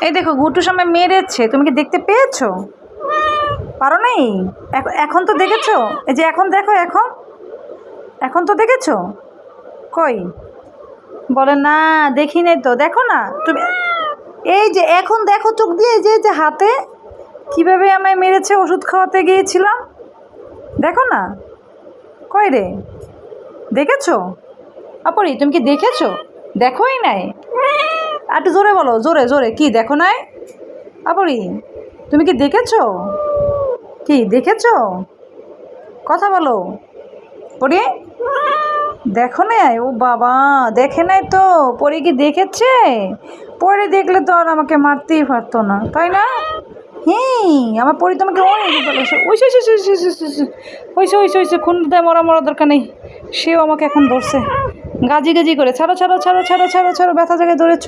এই দেখো গুটুর সময় মেরেছে, তুমি কি দেখতে পেয়েছো? পারো নাই? এখন তো দেখেছো, এই যে এখন দেখো, এখন তো দেখেছো। কই বলে না, দেখি নাই তো, দেখো না তুমি। এই যে এখন দেখো চোখ দিয়ে, এই যে হাতে কিভাবে আমায় মেরেছে ওষুধ খাওয়াতে গিয়েছিলাম, দেখো না। কই রে, দেখেছো? আপরি তুমি কি দেখেছো? দেখোই নাই। আর একটু জোরে বলো, জোরে জোরে, কি দেখো নাই? আপরি তুমি কি দেখেছো? কি দেখেছো? কথা বলো। পরি দেখো নাই? ও বাবা, দেখে নাই তো? পরি কি দেখেছে? পরি দেখলে তো আর আমাকে মারতেই পারতো না, তাই না? হ্যাঁ, আমার পরি তোমাকে অনেক ভালোবাসে। ওইসে খুন দেয়, মরা দরকার নেই। সেও আমাকে এখন ধরছে গাজি গাজি করে। ছাড়ো ছাড়ো ছাড়ো ছাড়ো ছাড়ো ছাড়ো, ব্যথা জায়গায় ধরেছ।